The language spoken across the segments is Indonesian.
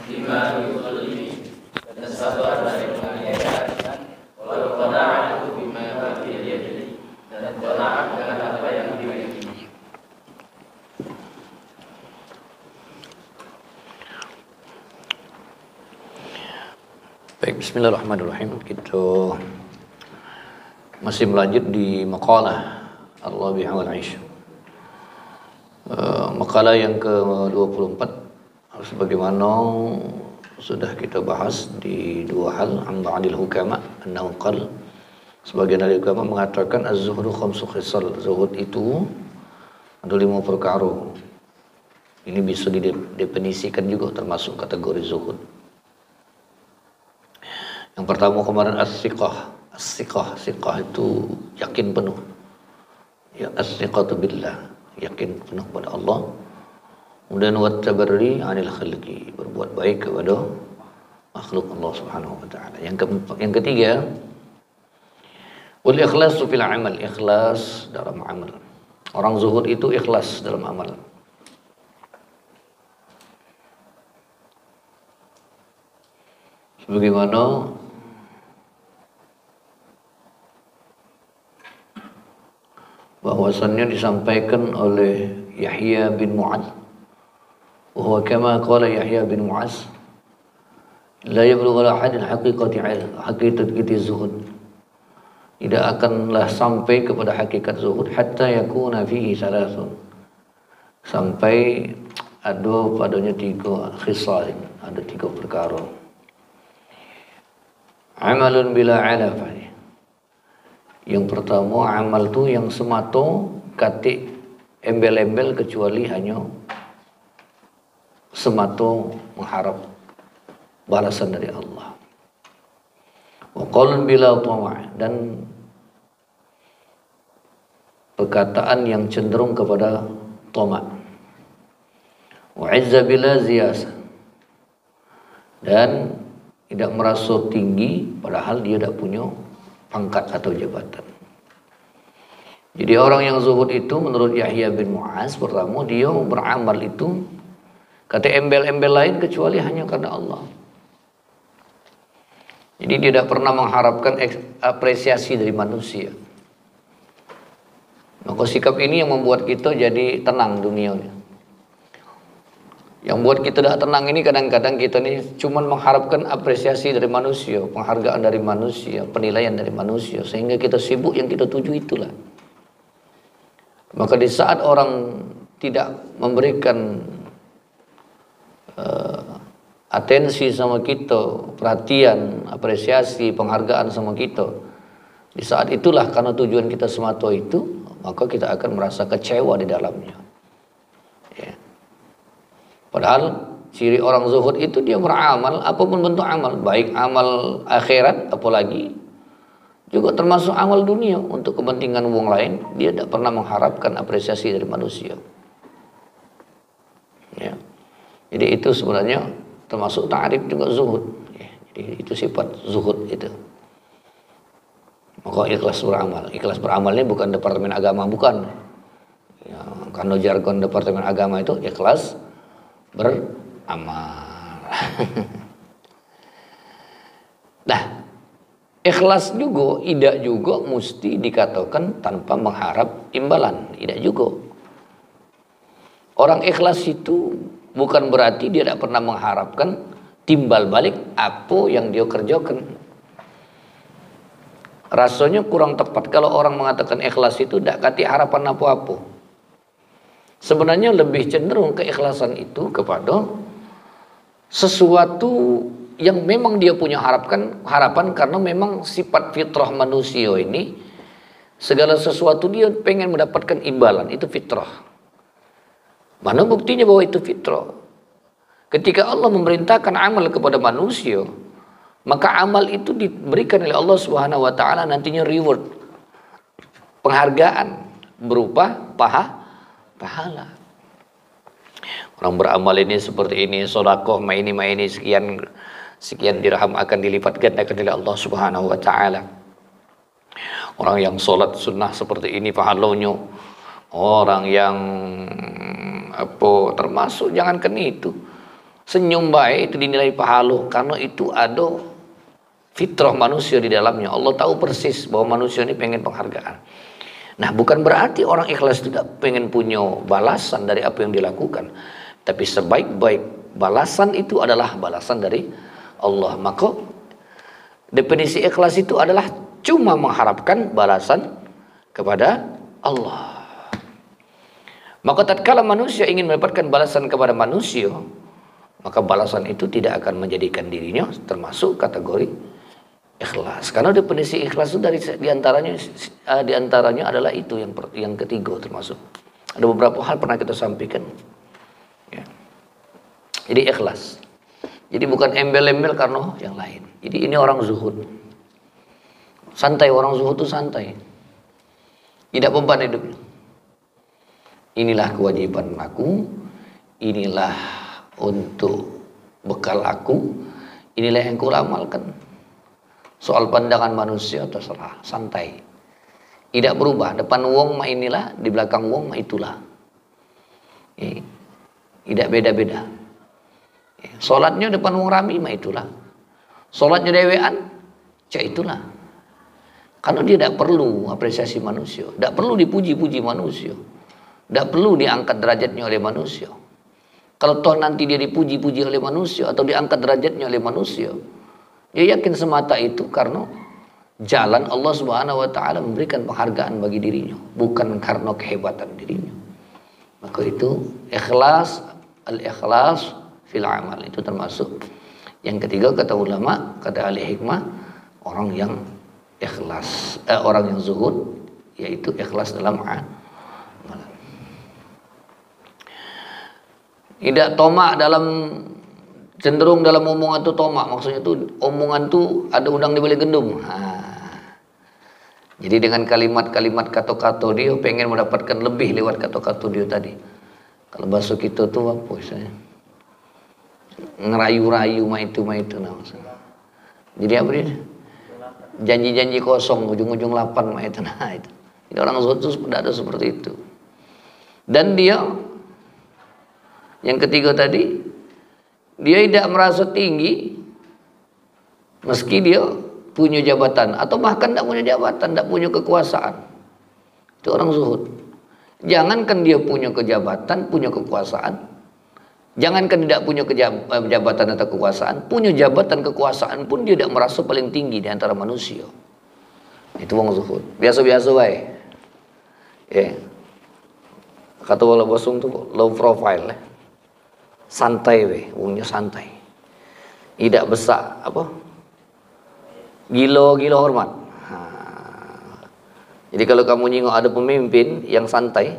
lima yuzalimi, dan sabar dari penganiayaan, wal qana'atu bima fi yadihi, dan qanaat dengan apa yang dimiliki. Baik, bismillahirrahmanirrahim. Kita masih melanjut di maqalah Ar-Rabi' wal 'Aish. Makalah yang ke-24, sebagaimana sudah kita bahas di dua hal. Ba'dil hukama annahu qal, sebagian dari ulama mengatakan az-zuhdu khamsu khisal, zuhud itu ada 5 perkara. Ini bisa didefinisikan juga termasuk kategori zuhud. Yang pertama kemarin as-siqah. Siqah itu yakin penuh. Ya, as-siqatu billah, yakin penuh pada Allah. Kemudian wat tabarri 'anil khalqi, berbuat baik kepada makhluk Allah Subhanahu wa taala. Yang ketiga, wal ikhlasu fil amal, ikhlas dalam amal. Orang zuhud itu ikhlas dalam amal. Sebagaimana bahwasannya disampaikan oleh Yahya bin Mu'adz, wa kama qala Yahya bin Mu'adz, la yablughu ahadun haqiqati zuhud, tidak akanlah sampai kepada hakikat zuhud hatta yakuna fihi salasun, sampai ada padanya 3 khisal, ada 3 perkara. Amalun bila alafah, yang pertama amal tu yang semata katik embel-embel, kecuali hanya semata mengharap balasan dari Allah. Wa qaulun bila tama', dan perkataan yang cenderung kepada tama'. Wa 'izza bila ziyasa, dan tidak merasa tinggi padahal dia tidak punya pangkat atau jabatan. Jadi orang yang zuhud itu menurut Yahya bin Mu'adz, pertama dia beramal itu kata embel-embel lain kecuali hanya karena Allah. Jadi dia tidak pernah mengharapkan apresiasi dari manusia. Maka sikap ini yang membuat kita jadi tenang dunianya. Yang buat kita tidak tenang ini kadang-kadang kita ini cuma mengharapkan apresiasi dari manusia, penghargaan dari manusia, penilaian dari manusia, sehingga kita sibuk yang kita tuju itulah. Maka di saat orang tidak memberikan atensi sama kita, perhatian, apresiasi, penghargaan sama kita, di saat itulah karena tujuan kita semata itu, maka kita akan merasa kecewa di dalamnya. Ya. Padahal ciri orang zuhud itu dia beramal, apapun bentuk amal, baik amal akhirat apalagi juga termasuk amal dunia untuk kepentingan wong lain, dia tidak pernah mengharapkan apresiasi dari manusia. Ya. Jadi itu sebenarnya termasuk ta'rif juga zuhud. Ya. Jadi itu sifat zuhud itu. Maka ikhlas beramal ini bukan departemen agama, bukan. Ya, karena jargon departemen agama itu ikhlas beramal. Nah, ikhlas juga tidak juga mesti dikatakan tanpa mengharap imbalan, tidak juga. Orang ikhlas itu bukan berarti dia tidak pernah mengharapkan timbal balik apa yang dia kerjakan. Rasanya kurang tepat kalau orang mengatakan ikhlas itu tidak kati harapan apa-apa. Sebenarnya lebih cenderung keikhlasan itu kepada sesuatu yang memang dia punya harapan karena memang sifat fitrah manusia ini segala sesuatu dia pengen mendapatkan imbalan, itu fitrah. Mana buktinya bahwa itu fitrah? Ketika Allah memerintahkan amal kepada manusia, maka amal itu diberikan oleh Allah Subhanahu wa taala nantinya reward, penghargaan berupa pahala. Orang beramal ini seperti ini, sedekah maini sekian dirham akan dilipat gandakan oleh Allah Subhanahu wa taala. Orang yang sholat sunnah seperti ini pahalanya. Orang yang termasuk jangankan itu, Senyum baik itu dinilai pahala karena itu ada fitrah manusia di dalamnya. Allah tahu persis bahwa manusia ini pengen penghargaan. Nah, bukan berarti orang ikhlas tidak pengen punya balasan dari apa yang dilakukan. Tapi sebaik-baik balasan itu adalah balasan dari Allah. Maka definisi ikhlas itu adalah cuma mengharapkan balasan kepada Allah. Maka tatkala manusia ingin mendapatkan balasan kepada manusia, maka balasan itu tidak akan menjadikan dirinya termasuk kategori ikhlas. Karena definisi ikhlas itu dari diantaranya adalah itu yang ketiga termasuk. Ada beberapa hal pernah kita sampaikan. Ya. Jadi ikhlas. Jadi bukan embel-embel karena yang lain. Jadi ini orang zuhud. Santai, orang zuhud itu santai. Tidak beban hidupnya. Inilah kewajiban aku, inilah untuk bekal aku, inilah yang kuramalkan. Soal pandangan manusia terserah, santai. Tidak berubah, depan wong mah inilah, di belakang wong mah itulah. Tidak beda-beda. Solatnya depan wong rami mah itulah. Solatnya dewean, cak itulah. Karena dia tidak perlu apresiasi manusia, tidak perlu dipuji-puji manusia. Tidak perlu diangkat derajatnya oleh manusia. Kalau toh nanti dia dipuji-puji oleh manusia atau diangkat derajatnya oleh manusia, dia yakin semata itu karena jalan Allah Subhanahu wa taala memberikan penghargaan bagi dirinya, bukan karena kehebatan dirinya. Maka itu ikhlas, al-ikhlas fil amal itu termasuk. Yang ketiga kata ulama, kata ahli hikmah, orang yang ikhlas, orang yang zuhud yaitu ikhlas dalam tidak tomak dalam, cenderung dalam omongan itu tomak, maksudnya itu omongan itu ada udang di balik gandum. Jadi dengan kalimat-kalimat kata-kata dia pengen mendapatkan lebih lewat kata-kata dia tadi. Kalau bahasa kita tuh apa misalnya? Ngerayu-rayu mah itu nah maksudnya. Jadi apa dia? Janji-janji kosong, ujung-ujung lapan mah itu nah itu. Jadi orang zuhud itu tidak ada seperti itu. Dan dia yang ketiga tadi, dia tidak merasa tinggi meski dia punya jabatan atau bahkan tidak punya jabatan, tidak punya kekuasaan. Itu orang zuhud. Jangankan dia punya kejabatan, punya kekuasaan, jangankan tidak punya jabatan atau kekuasaan, punya jabatan kekuasaan pun dia tidak merasa paling tinggi di antara manusia. Itu orang zuhud. Biasa-biasa baik. Ya. Kata wala bosung tuh low profile. Santai wongnya santai. Tidak besar apa? Gila hormat. Jadi kalau kamu nyingok ada pemimpin yang santai,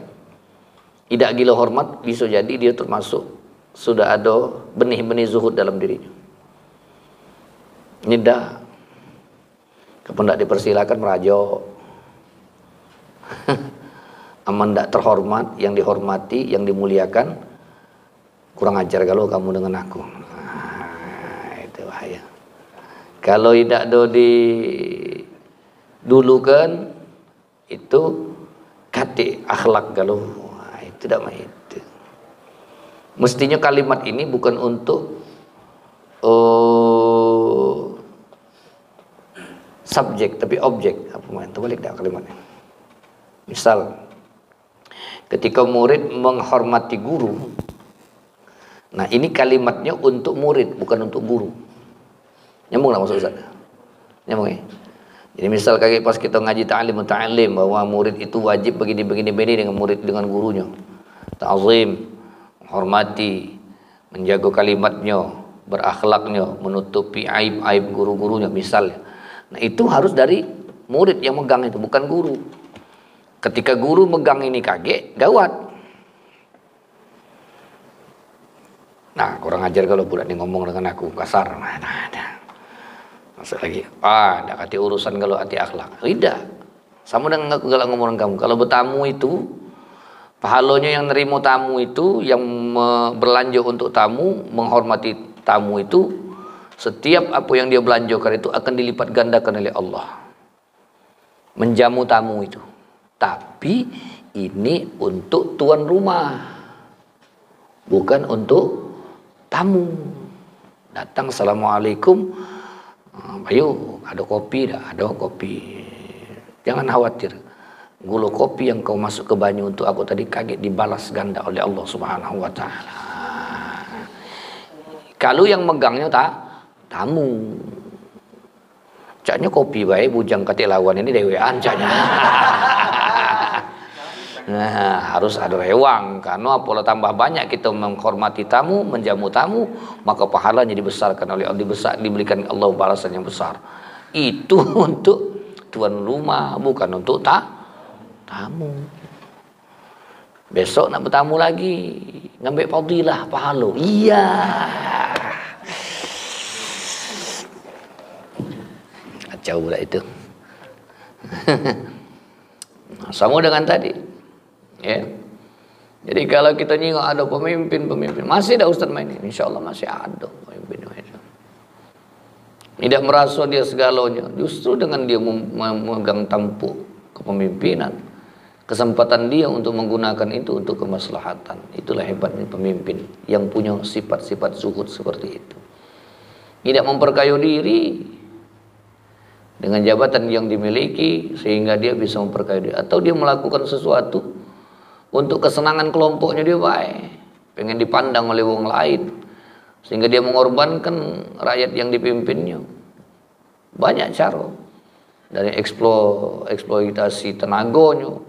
tidak gila hormat, bisa jadi dia termasuk sudah ada benih-benih zuhud dalam dirinya. Nyedah. Kapan tidak dipersilakan merajuk. Aman tidak terhormat, yang dihormati, yang dimuliakan. Kurang ajar kalau kamu dengan aku. Itu bahaya. Kalau tidak didulukan, itu kati akhlak kalau itu tidak main itu. Mestinya kalimat ini bukan untuk subjek tapi objek. Apa main? Terbalik dah kalimatnya. Misal, ketika murid menghormati guru. Nah ini kalimatnya untuk murid bukan untuk guru. Nyambung lah maksud Ustaz? Nyambung ya? Jadi misal kayak pas kita ngaji ta'lim bahwa murid itu wajib begini dengan murid dengan gurunya. Ta'zim, menghormati, menjaga kalimatnya, berakhlaknya, menutupi aib-aib guru-gurunya misalnya. Nah itu harus dari murid yang megang itu, bukan guru. Ketika guru megang ini kaget, gawat. Nah, kurang ajar kalau budak ini ngomong dengan aku kasar. Nah. Masuk lagi. Tidak hati urusan kalau hati akhlak. Tidak. Sama dengan aku galak ngomong dengan kamu. Kalau bertamu itu, pahalanya yang nerima tamu itu, yang berlanjut untuk tamu, menghormati tamu itu, setiap apa yang dia belanjakan itu akan dilipat gandakan oleh Allah. Menjamu tamu itu. Tapi ini untuk tuan rumah. Bukan untuk tamu datang, assalamualaikum, ayo ada kopi dah, ada kopi. Jangan khawatir, gula kopi yang kau masuk ke banyu untuk aku tadi kaget dibalas ganda oleh Allah Subhanahu wa taala. Kalau yang megangnya tamu. Caknya kopi baik bujang kate lawan ini dewean caknya. Nah, harus ada rewang, karena apabila tambah banyak kita menghormati tamu, menjamu tamu, maka pahalanya dibesarkan oleh Allah, diberikan Allah balasan yang besar. Itu untuk tuan rumah, bukan untuk tamu. Besok nak bertamu lagi, ngambil fadilah pahala. Iya. Kacau pula itu. Sama dengan tadi. Ya. Jadi kalau kita nyingok ada pemimpin, masih ada Ustaz main ini, insya Allah masih ada pemimpin. Tidak merasa dia segalanya, justru dengan dia memegang tampuk kepemimpinan, kesempatan dia untuk menggunakan itu untuk kemaslahatan. Itulah hebatnya pemimpin yang punya sifat-sifat zuhud seperti itu. Tidak memperkaya diri dengan jabatan yang dimiliki sehingga dia bisa memperkaya diri, atau dia melakukan sesuatu untuk kesenangan kelompoknya dia baik, pengen dipandang oleh orang lain sehingga dia mengorbankan rakyat yang dipimpinnya. Banyak cara, dari eksploitasi tenaganya,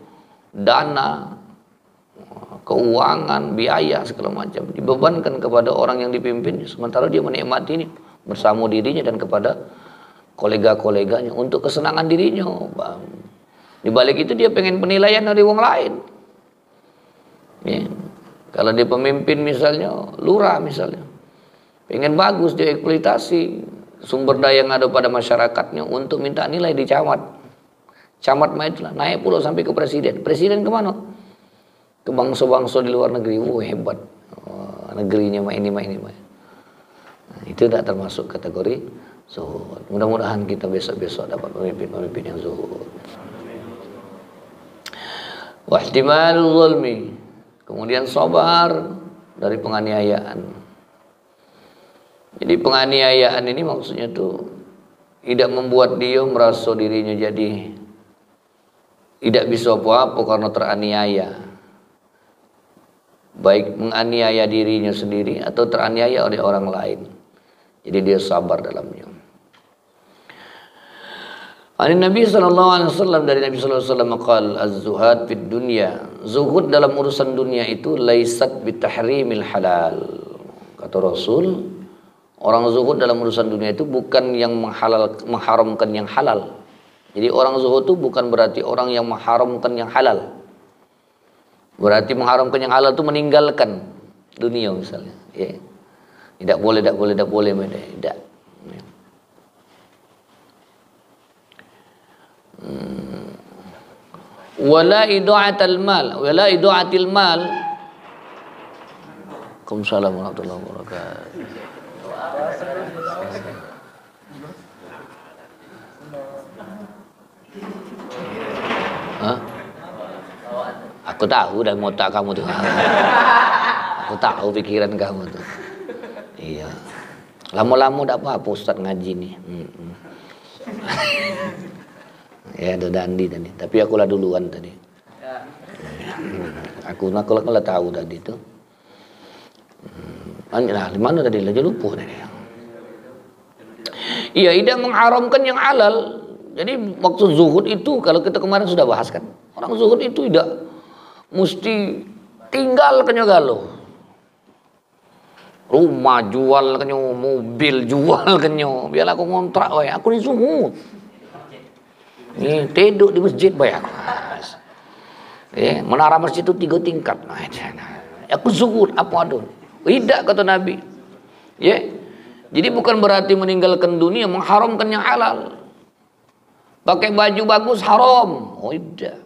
dana, keuangan, biaya segala macam dibebankan kepada orang yang dipimpinnya, sementara dia menikmati ini bersama dirinya dan kepada kolega-koleganya untuk kesenangan dirinya. Di balik itu dia pengen penilaian dari orang lain. Ya. Kalau dia pemimpin misalnya, lurah misalnya, pengen bagus dia eksploitasi sumber daya yang ada pada masyarakatnya untuk minta nilai di camat. Camat mah itulah naik pula sampai ke presiden. Presiden kemana? Ke bangsa-bangsa di luar negeri. Hebat. Negerinya mah ini. Nah, itu tidak termasuk kategori zuhud. Mudah-mudahan kita besok-besok dapat pemimpin-pemimpin yang zuhud. Wahtimalul zulmi, kemudian sabar dari penganiayaan. Jadi penganiayaan ini maksudnya tuh tidak membuat dia merasa dirinya jadi tidak bisa apa-apa karena teraniaya. Baik menganiaya dirinya sendiri atau teraniaya oleh orang lain. Jadi dia sabar dalamnya. Nabi sallallahu alaihi wasallam, dari Nabi sallallahu alaihi wasallam qal az-zuhad fid dunya, zuhud dalam urusan dunia itu laisat bitahrimil halal. Kata Rasul, orang zuhud dalam urusan dunia itu bukan yang mengharamkan yang halal. Jadi orang zuhud itu bukan berarti orang yang mengharamkan yang halal. Berarti mengharamkan yang halal itu meninggalkan dunia misalnya, ya. Tidak boleh, tidak. Wala ida'atil mal. Waalaikumsalam warahmatullahi wabarakatuh. Hah? Aku tahu dan otak kamu tuh. Aku tahu pikiran kamu tuh. Iya. Lama-lama tak apa-apa Ustaz ngaji nih. Ya ada Dandi tadi. Tapi aku lah duluan tadi. Aku lah tahu tadi itu. Nah, di mana tadi? Aja lupa tadi. Iya, tidak mengharamkan yang halal. Jadi maksud zuhud itu kalau kita kemarin sudah bahas kan. Orang zuhud itu tidak mesti tinggal kenyagalo. Rumah jual kenyo, mobil jual kenyo, biar aku ngontrak wae. Aku ni zuhud. Ni tidur di masjid bae aku. Menara masjid itu 3 tingkat. Aku zuhud apa ada? Tidak kata Nabi. Ya. Jadi bukan berarti meninggalkan dunia mengharamkan yang halal. Pakai baju bagus haram. Oh tidak.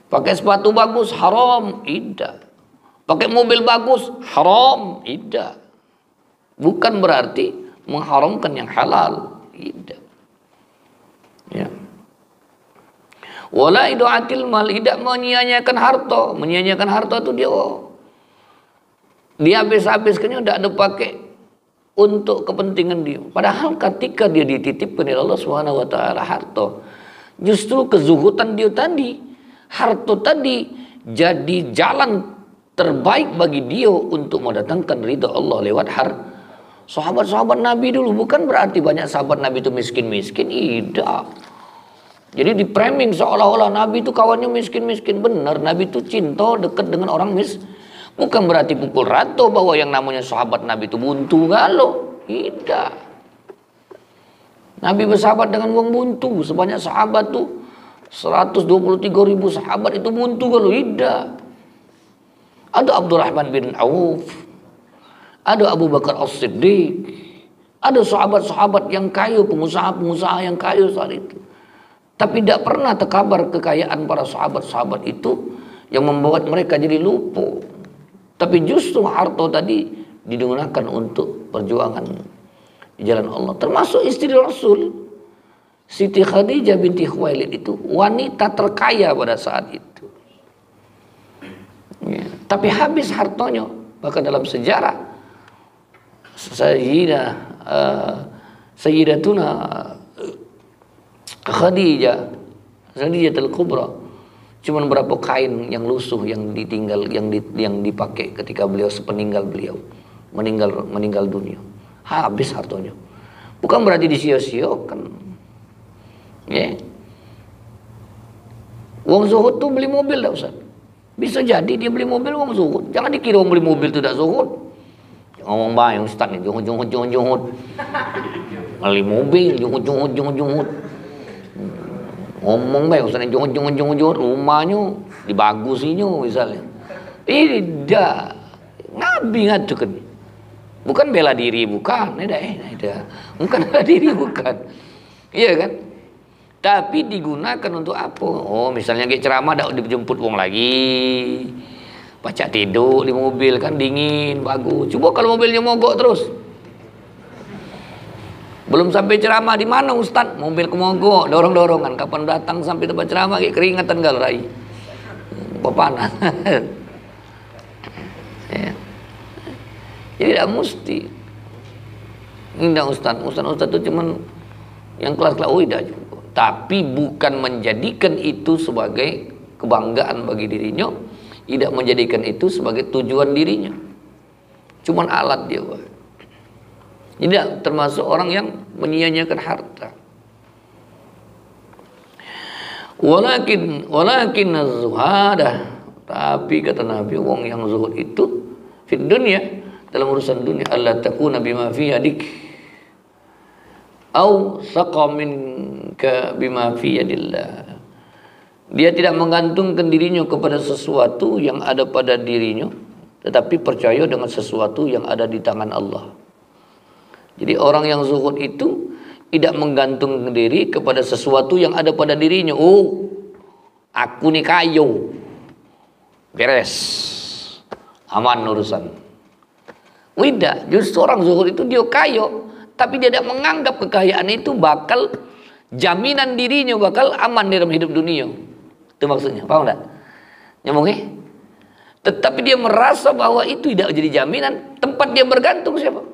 Pakai sepatu bagus haram. Tidak. Pakai mobil bagus haram. Tidak. Bukan berarti mengharamkan yang halal. Tidak. Ya. Wala ida'atil mal, tidak menyia-nyiakan harta. Menyia-nyiakan harta itu dia Dia habis-habiskannya tidak ada pakai untuk kepentingan dia. Padahal ketika dia dititipkan oleh Allah Subhanahu wa taala harta, justru kezuhudan dia tadi, harta tadi jadi jalan terbaik bagi dia untuk mendatangkan ridha Allah lewat sahabat-sahabat Nabi dulu. Bukan berarti banyak sahabat Nabi itu miskin-miskin, tidak. Jadi di framing seolah-olah Nabi itu kawannya miskin-miskin. Benar, Nabi itu cinta dekat dengan orang miskin. Bukan berarti pukul rata bahwa yang namanya sahabat Nabi itu buntu galau. Tidak. Nabi bersahabat dengan wong buntu. Sebanyak sahabat tuh 123.000 sahabat itu buntu galau. Tidak. Ada Abdurrahman bin Auf. Ada Abu Bakar As-Siddiq. Ada sahabat-sahabat yang kaya, pengusaha-pengusaha yang kaya saat itu. Tapi tidak pernah terkabar kekayaan para sahabat-sahabat itu yang membuat mereka jadi lupa. Tapi justru harta tadi digunakan untuk perjuangan di jalan Allah. Termasuk istri Rasul, Siti Khadijah binti Khuwailid itu wanita terkaya pada saat itu. Ya. Tapi habis hartanya. Bahkan dalam sejarah Sayyidatuna Khadijah al-Kubra, cuman berapa kain yang lusuh yang ditinggal, yang dipakai ketika beliau sepeninggal beliau meninggal dunia. Habis hartanya. Bukan berarti disia-siakan. Ya. Wong zuhud tuh beli mobil dah Ustaz. Bisa jadi dia beli mobil wong zuhud. Jangan dikira wong beli mobil itu tidak zuhud. Ngomong baik Ustaz nih, juhud. Beli mobil, juhud. Ngomong baik Ustaz, juhud, rumahnya dibagusinya misalnya. Tidak. Nabi ngatukan. Bukan bela diri, bukan. Bukan bela diri, bukan. Iya kan? Tapi digunakan untuk apa? Oh, misalnya kayak ceramah dak dijemput wong lagi. Baca tidur di mobil kan dingin, bagus. Coba kalau mobilnya mogok terus. Belum sampai ceramah di mana Ustaz? Mobil kemogok, dorong-dorongan. Kapan datang sampai tempat ceramah kayak keringatan gal rai. Panas. Ya. Jadi tidak mesti. Indah Ustaz itu cuman yang kelas-kelas tidak juga. Tapi bukan menjadikan itu sebagai kebanggaan bagi dirinya, tidak menjadikan itu sebagai tujuan dirinya. Cuman alat dia, Pak. Tidak termasuk orang yang menyia-nyiakan harta. Walakin az-zuhadah, tapi kata Nabi, wong yang zuhud itu fid dunya, dalam urusan dunia, alla takuna bima fi yadik au saqa minka bima fi yadillah. Dia tidak menggantungkan dirinya kepada sesuatu yang ada pada dirinya, tetapi percaya dengan sesuatu yang ada di tangan Allah. Jadi orang yang zuhud itu tidak menggantungkan diri kepada sesuatu yang ada pada dirinya. Oh, aku nih kayu, beres, aman urusan. Tidak, justru orang zuhud itu dia kayu, tapi dia tidak menganggap kekayaan itu bakal jaminan dirinya bakal aman dalam hidup dunia. Itu maksudnya, paham enggak? Nyambungnya? Tetapi dia merasa bahwa itu tidak jadi jaminan. Tempat dia bergantung siapa?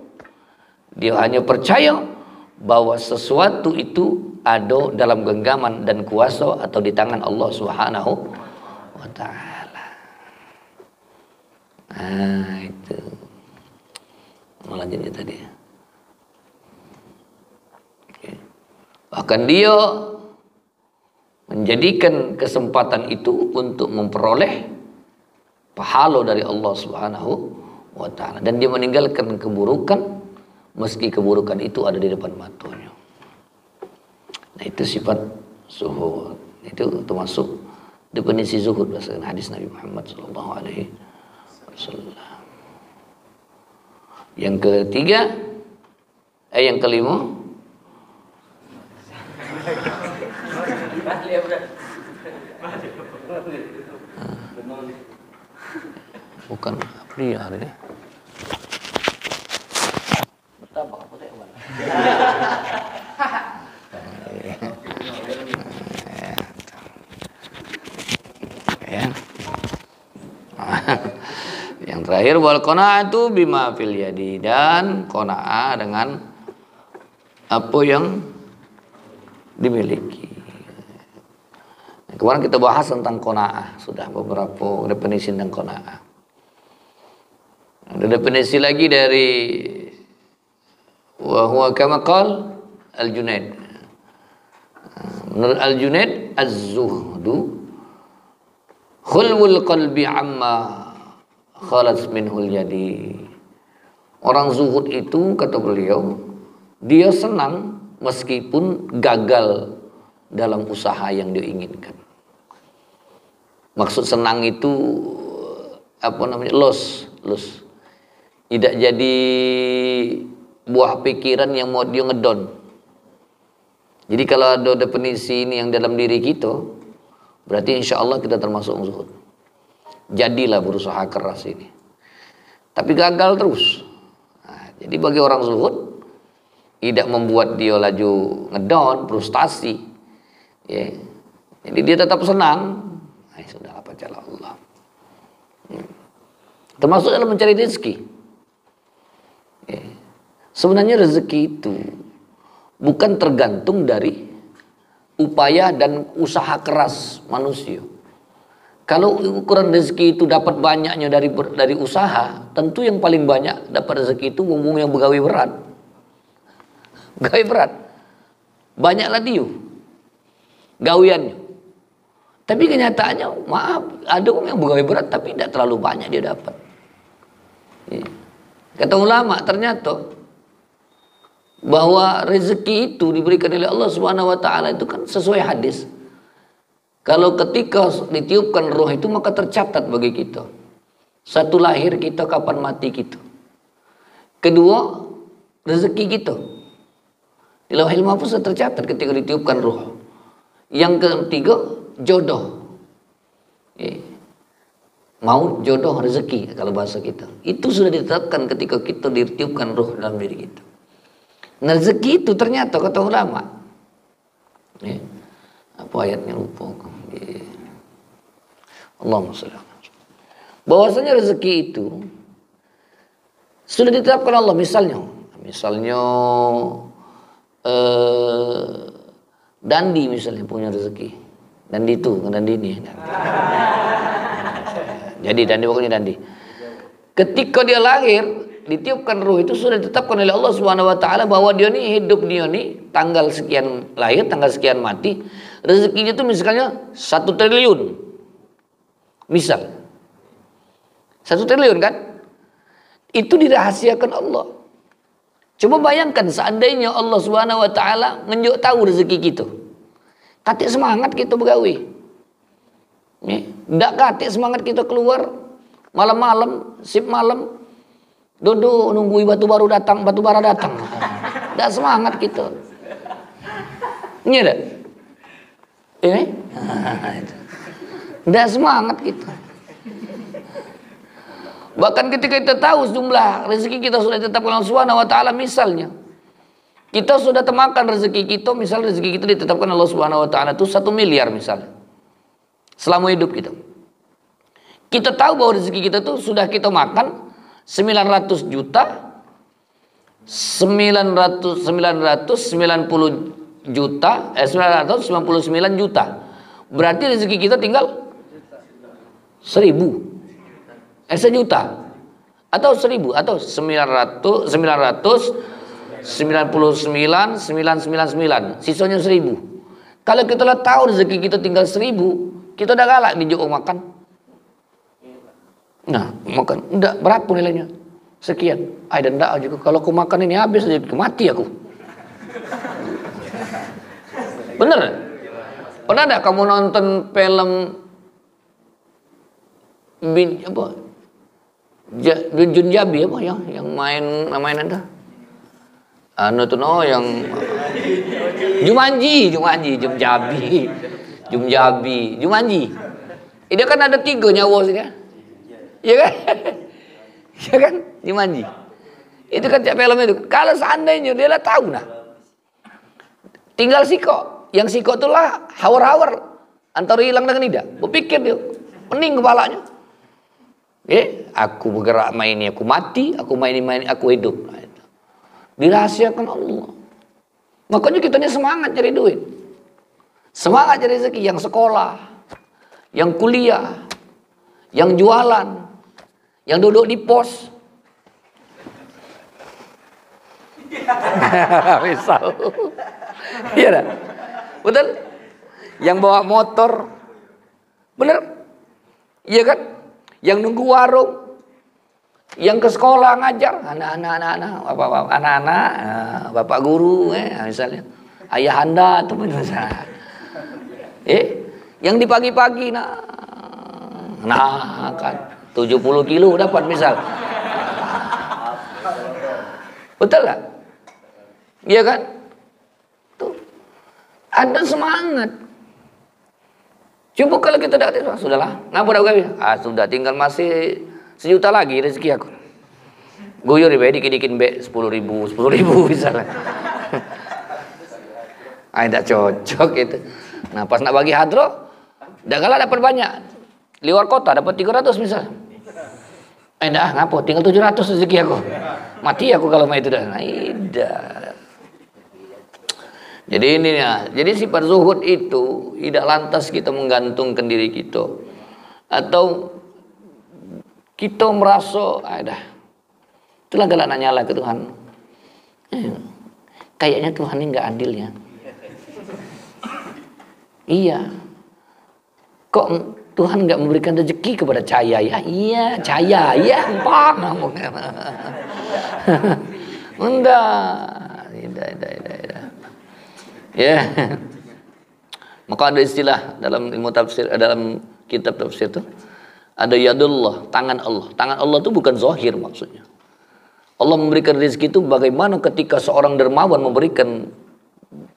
Dia hanya percaya bahwa sesuatu itu ada dalam genggaman dan kuasa atau di tangan Allah Subhanahu wa taala. Nah, itu. Lanjutnya tadi. Oke. Bahkan dia menjadikan kesempatan itu untuk memperoleh pahala dari Allah Subhanahu wa taala, dan dia meninggalkan keburukan meski keburukan itu ada di depan matanya. Nah, itu sifat zuhud. Itu termasuk definisi zuhud berdasarkan hadis Nabi Muhammad SAW. Yang ketiga, yang kelima, bukan dia hari ini. Betapa apa teh mana? Ya. Yang terakhir wal qanaatu bima fil yadi, dan qanaah dengan apa yang dimiliki. Kemarin kita bahas tentang qanaah, sudah beberapa definisi tentang qanaah. Ada definisi lagi dari wa huwa kama qala Al-Junaid. Menurut Al-Junaid, az-zuhdu khulwul qalbi amma khalas minhul yadi. Orang zuhud itu, kata beliau, dia senang meskipun gagal dalam usaha yang dia inginkan. Maksud senang itu apa namanya? Los. Tidak jadi buah pikiran yang mau dia ngedon. Jadi kalau ada definisi ini yang dalam diri kita, berarti insya Allah kita termasuk zuhud. Jadilah berusaha keras ini. Tapi gagal terus. Nah, jadi bagi orang zuhud, tidak membuat dia laju ngedon, frustasi. Ya. Jadi dia tetap senang. Nah, sudah apa jalan Allah. Termasuk dalam mencari rezeki. Ya. Sebenarnya rezeki itu bukan tergantung dari upaya dan usaha keras manusia. Kalau ukuran rezeki itu dapat banyaknya dari usaha, tentu yang paling banyak dapat rezeki itu wong yang begawe berat. Gawe berat. Banyaklah dia gawiannya. Tapi kenyataannya, maaf, ada orang yang begawe berat tapi tidak terlalu banyak dia dapat. Ya. Kata ulama, ternyata bahwa rezeki itu diberikan oleh Allah Subhanahu wa taala itu kan sesuai hadis. Kalau ketika ditiupkan roh itu maka tercatat bagi kita. Satu, lahir kita, kapan mati kita. Kedua, rezeki kita. Di Lauhil Mahfuz tercatat ketika ditiupkan roh. Yang ketiga, jodoh. Maut, jodoh, rezeki kalau bahasa kita. Itu sudah ditetapkan ketika kita ditiupkan roh dalam diri kita. Nah, rezeki itu ternyata kata ulama. Apa ayatnya lupa. Allahumma shalli. Bahwasanya rezeki itu sudah ditetapkan Allah. Misalnya Dandi misalnya punya rezeki. Dandi itu, bukan Dandi ini. Jadi Dandi pokoknya Dandi. Ketika dia lahir, ditiupkan ruh itu sudah ditetapkan oleh Allah Subhanahu wa taala bahwa dia ini hidup, dia ini tanggal sekian lahir, tanggal sekian mati. Rezekinya itu misalnya 1 triliun. Misal 1 triliun kan? Itu dirahasiakan Allah. Coba bayangkan seandainya Allah Subhanahu wa taala nunjuk tahu rezeki kita. Katik semangat kita begawe. Ndak katik semangat kita keluar malam-malam, sip malam, duduk nunggu batu bara datang. Ndak semangat kita. Ini ada. Ini? Ndak semangat kita. Bahkan ketika kita tahu jumlah rezeki kita sudah ditetapkan oleh Allah Subhanahu wa taala, misalnya kita sudah temakan rezeki kita, misal rezeki kita ditetapkan Allah Subhanahu wa taala itu 1 miliar misalnya. Selama hidup kita. Kita tahu bahwa rezeki kita tuh sudah kita makan 900 juta 999 juta 999 juta. Berarti rezeki kita tinggal 1.000. Sejuta atau 1.000 atau 999 sisanya 1.000. Kalau kita tahu rezeki kita tinggal 1.000, kita udah galak di Joko makan. Nah, makan enggak berapa nilainya? Sekian. Ada enggak juga kalau aku makan ini habis aja mati aku. Bener? Pernah enggak kamu nonton film Jun Jabi apa ya yang main itu? Yang Jumanji, Ini kan ada 3 nyawa sih kan? Iya kan? Iya kan? Jumanji. Itu kan film itu. Kalau seandainya dia lah tahu nah. Tinggal siko. Yang siko itulah hawar-hawar antara hilang dengan tidak. Berpikir dia. Pening kepalanya. Aku bergerak main ini, aku mati, aku main ini, aku hidup. Nah, itu. Dirahasiakan Allah. Makanya kita ini semangat cari duit. Semangat cari rezeki, yang sekolah, yang kuliah, yang jualan, yang duduk di pos. Misal. Iya dah. Betul? Yang bawa motor. Bener? Iya kan? Yang nunggu warung, yang ke sekolah ngajar, anak-anak, bapak guru, misalnya, ayah anda, atau misalnya, yang di pagi-pagi, kan, 70 kilo dapat misal, betul gak? Iya kan? Tuh, ada semangat. Coba kalau kita tidak, sudahlah, ngapa dah gawe? Sudah tinggal masih 1 juta lagi rezeki aku. Guyur be dikit-dikit be 10.000 misalnya. Tidak cocok itu. Nah pas nak bagi hadro, dah kalah dapat banyak. Luar kota dapat 300 misalnya. Dah ngapa? Tinggal 700 rezeki aku. Mati aku kalau mau itu dah. Tidak. Jadi ini ya, jadi sifat zuhud itu tidak lantas kita menggantungkan diri kita atau kita merasa dah itulah galak nak nyala ke Tuhan. Kayaknya Tuhan ini nggak adil ya. Iya. Kok Tuhan nggak memberikan rezeki kepada Cahaya ya? Iya, Cahaya ya, empang. Tidak. Ya, maka ada istilah dalam ilmu tafsir, dalam kitab tafsir itu ada yadullah, tangan Allah. Tangan Allah itu bukan zahir maksudnya. Allah memberikan rezeki itu bagaimana ketika seorang dermawan memberikan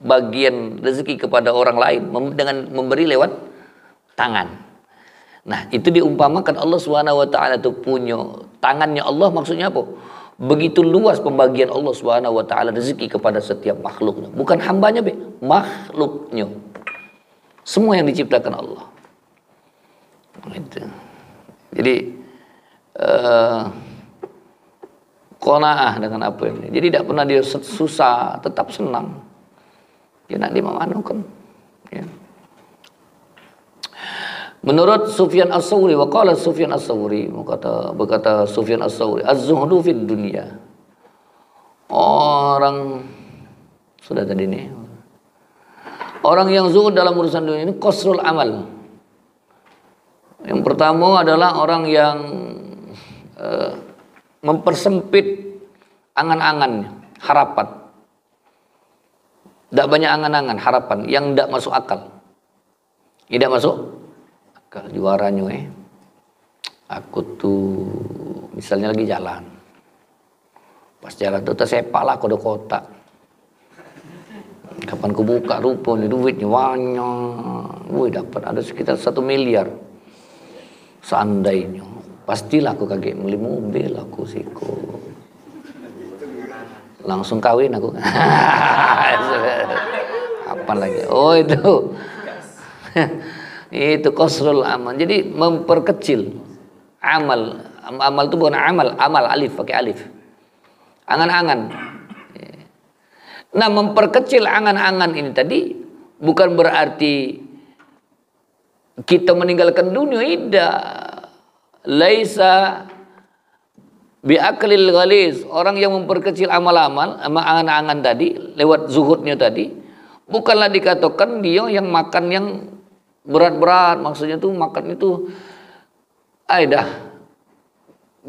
bagian rezeki kepada orang lain dengan memberi lewat tangan. Nah, itu diumpamakan Allah SWT itu punya tangannya Allah, maksudnya apa? Begitu luas pembagian Allah SWT rezeki kepada setiap makhluknya. Bukan hambanya, makhluknya. Semua yang diciptakan Allah. Gitu. Jadi qanaah dengan apa ini. Jadi tidak pernah dia susah, tetap senang. Dia nak dimamanukan. Ya. Menurut Sufyan As-Sawri, waqala Sufyan As-Sawri, berkata Sufyan As-Sawri, az-zuhdu fid dunya. Orang sudah tadi nih. Orang yang zuhud dalam urusan dunia ini qasrul amal. Yang pertama adalah orang yang mempersempit angan-angannya, harapan. Tidak banyak angan-angan, harapan yang tidak masuk akal. Tidak masuk akal. Juaranya aku tuh misalnya lagi jalan, pas jalan tuh tersepak lah kode kotak. Kapan ku buka rupanya duitnya banyak, woi dapat ada sekitar 1 miliar. Seandainya pastilah aku kaget beli mobil, aku siko langsung kawin aku. Apa lagi? Oh itu itu qasrul amal. Jadi memperkecil amal. Amal itu bukan amal alif, pakai alif. Angan-angan. Nah, memperkecil angan-angan ini tadi bukan berarti kita meninggalkan dunia, tidak. Laisa biaklil ghalis. Orang yang memperkecil amal-amal, angan-angan tadi lewat zuhudnya tadi, bukanlah dikatakan dia yang makan yang berat-berat. Maksudnya tuh makan itu dah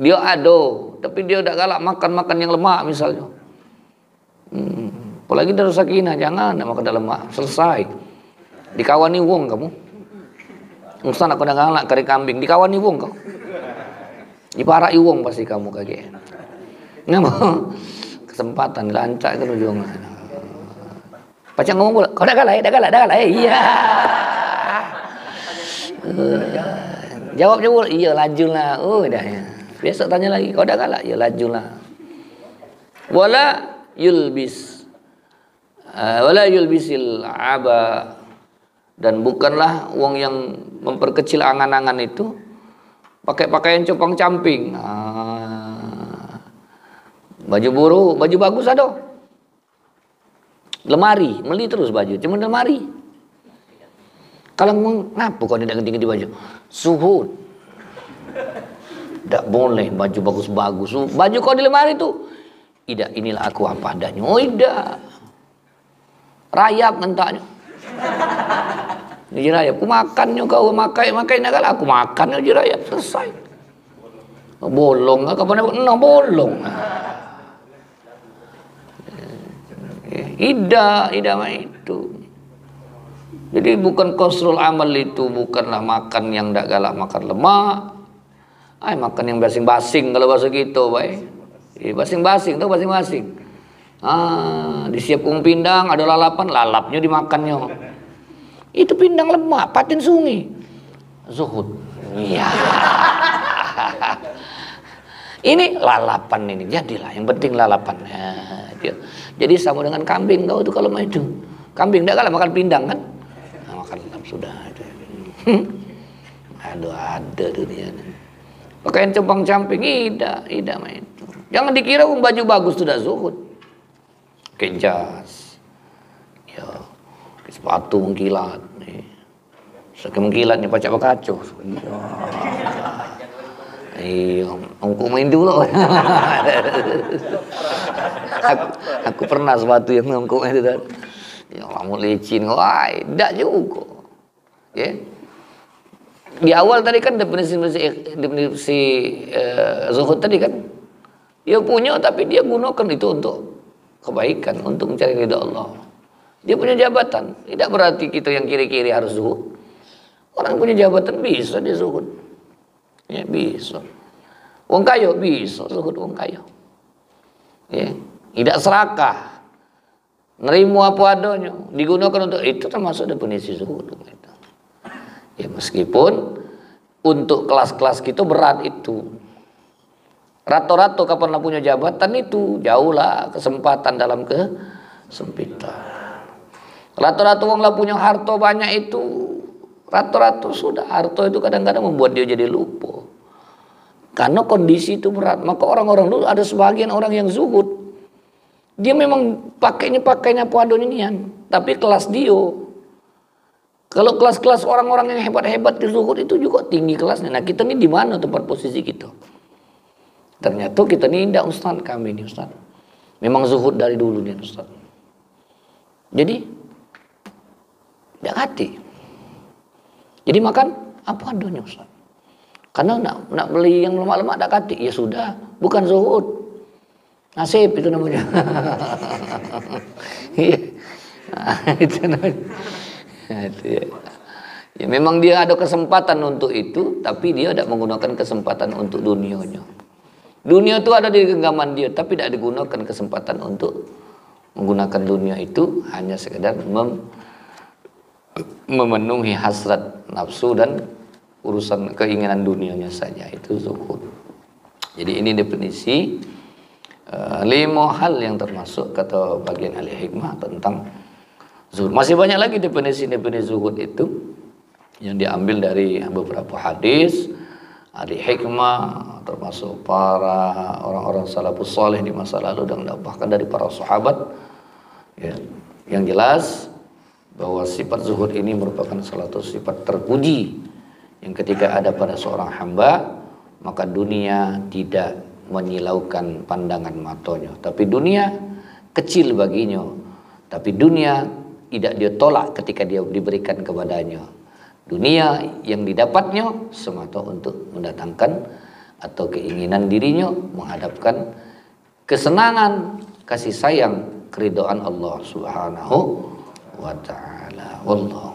dia ado, tapi dia udah galak makan yang lemak misalnya. Apalagi dari sakinah, jangan makan lemak, selesai. Dikawani wong kamu. Ustaz aku udah galak kari kambing, dikawani wong kau. Diparai wong pasti kamu kaget. Ngapa? Kesempatan lancak itu ujung. Pacang ngomong pula, kau dah galak iya. Jawab iya lajulah. Oh dah ya. Besok tanya lagi, kau dah galak? Ya lajulah. Wala yulbisil aba, dan bukanlah wong yang memperkecil angan-angan itu pakai pakaian compang-camping. Baju buruh, baju bagus ada. Lemari, beli terus baju, cuma lemari. Kalau ngapa kau tidak ganti-ganti baju? Zuhud. Tidak boleh baju bagus-bagus. Baju kau di lemari tuh. Tidak, inilah aku apa adanya. Oh tidak. Rayap mentaknya. Ini rayap. Aku makannya kau makai nakal. Aku makan aja rayap. Selesai. Bolong. Kapan aku bolong. Tidak itu. Jadi bukan kontrol amal itu. Bukanlah makan yang tidak galak makan lemak. Makan yang basing-basing kalau bahasa gitu, baik. Basing-basing tuh basing-basing. Disiapkan pindang, ada lalapan, lalapnya dimakannya. Itu pindang lemak, patin sungi. Zuhud. Iya. Ini lalapan ini, jadilah yang penting lalapan. Jadi sama dengan kambing kau tuh kalau mau itu. Kambing enggak kalah makan pindang kan? Makan lalap sudah. Aduh ada dunia. Pakaian compang-camping, tidak main itu. Jangan dikira baju bagus sudah zuhud. Pakai jas, ya, sepatu mengkilat, saking mengkilatnya pacak bakaco. Iya, aku main dulu. aku pernah sepatu yang ngangkuk itu dan, ya kamu licin, wah, tidak juga. Ya. Di awal tadi kan definisi zuhud tadi kan. Dia punya tapi dia gunakan itu untuk kebaikan, untuk mencari ridha Allah. Dia punya jabatan, tidak berarti kita yang kiri-kiri harus zuhud. Orang punya jabatan bisa dia zuhud. Ya bisa. Wong kaya bisa zuhud wong kaya. Ya, tidak serakah. Nerima apa adanya, digunakan untuk itu termasuk definisi zuhud. Ya meskipun untuk kelas-kelas kita berat itu. Rato-rato kapan punya jabatan itu jauhlah kesempatan dalam kesempitan. Rato-rato orang lah punya harta banyak itu, rato-rato sudah harta itu kadang-kadang membuat dia jadi lupa. Karena kondisi itu berat. Maka orang-orang dulu ada sebagian orang yang zuhud. Dia memang pakainya puadonian, tapi kelas dia. Kalau kelas-kelas orang-orang yang hebat-hebat di zuhud itu juga tinggi kelasnya. Nah kita ini di mana tempat posisi kita? Ternyata kita ini tidak Ustaz, kami ini Ustaz. Memang zuhud dari dulu nih Ustaz. Jadi tidak hati. Jadi makan apa adanya Ustaz. Karena nak beli yang lemak-lemak tidak hati. Ya sudah, bukan zuhud. Nasib itu namanya. Itu namanya. Ya memang dia ada kesempatan untuk itu, tapi dia tidak menggunakan kesempatan untuk dunianya. Dunia itu ada di genggaman dia, tapi tidak digunakan kesempatan untuk menggunakan dunia itu hanya sekedar memenuhi hasrat nafsu dan urusan keinginan dunianya saja. Itu zuhud. Jadi ini definisi 5 hal yang termasuk kata bagian ahli hikmah tentang zuhud. Masih banyak lagi definisi-definisi zuhud itu yang diambil dari beberapa hadis ahli hikmah, termasuk para orang-orang salafus saleh di masa lalu dan bahkan dari para sahabat. Ya, yang jelas bahwa sifat zuhud ini merupakan salah satu sifat terpuji yang ketika ada pada seorang hamba, maka dunia tidak menyilaukan pandangan matanya, tapi dunia kecil baginya, tapi dunia tidak dia tolak ketika dia diberikan kepadanya. Dunia yang didapatnya semata untuk mendatangkan atau keinginan dirinya menghadapkan kesenangan, kasih sayang, keridhaan Allah Subhanahu wa taala. Wallahu